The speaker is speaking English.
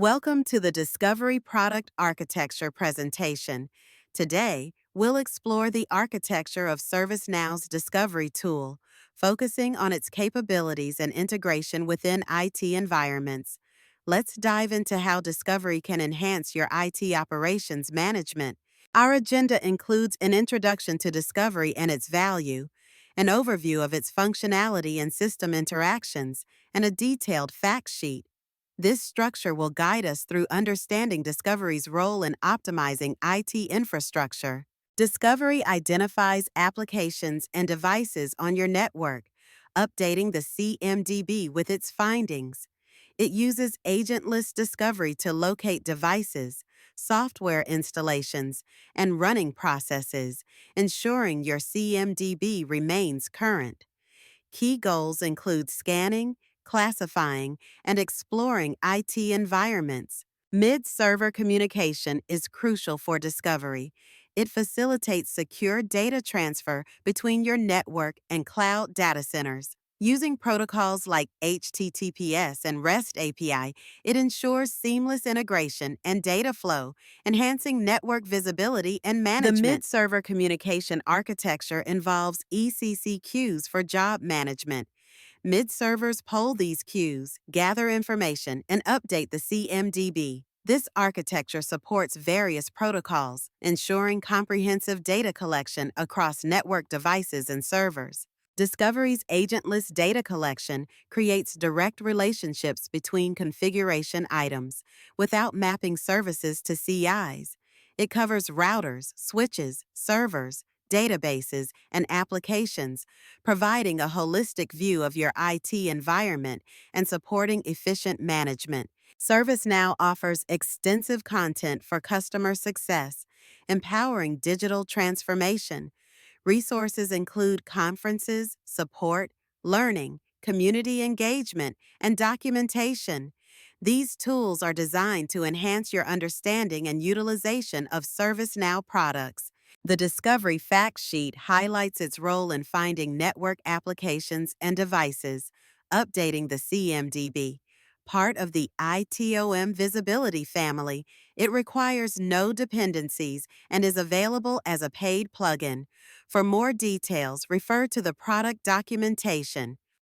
Welcome to the Discovery Product Architecture presentation. Today, we'll explore the architecture of ServiceNow's Discovery tool, focusing on its capabilities and integration within IT environments. Let's dive into how Discovery can enhance your IT operations management. Our agenda includes an introduction to Discovery and its value, an overview of its functionality and system interactions, and a detailed fact sheet. This structure will guide us through understanding Discovery's role in optimizing IT infrastructure. Discovery identifies applications and devices on your network, updating the CMDB with its findings. It uses Agentless Discovery to locate devices, software installations, and running processes, ensuring your CMDB remains current. Key goals include scanning, classifying, and exploring IT environments. Mid-server communication is crucial for Discovery. It facilitates secure data transfer between your network and cloud data centers. Using protocols like HTTPS and REST API, it ensures seamless integration and data flow, enhancing network visibility and management. The mid-server communication architecture involves ECC queues for job management. Mid-servers poll these queues, gather information, and update the CMDB. This architecture supports various protocols, ensuring comprehensive data collection across network devices and servers. Discovery's agentless data collection creates direct relationships between configuration items without mapping services to CIs. It covers routers, switches, servers, databases, and applications, providing a holistic view of your IT environment and supporting efficient management. ServiceNow offers extensive content for customer success, empowering digital transformation. Resources include conferences, support, learning, community engagement, and documentation. These tools are designed to enhance your understanding and utilization of ServiceNow products. The Discovery Fact Sheet highlights its role in finding network applications and devices, updating the CMDB. Part of the ITOM visibility family, it requires no dependencies and is available as a paid plugin. For more details, refer to the product documentation.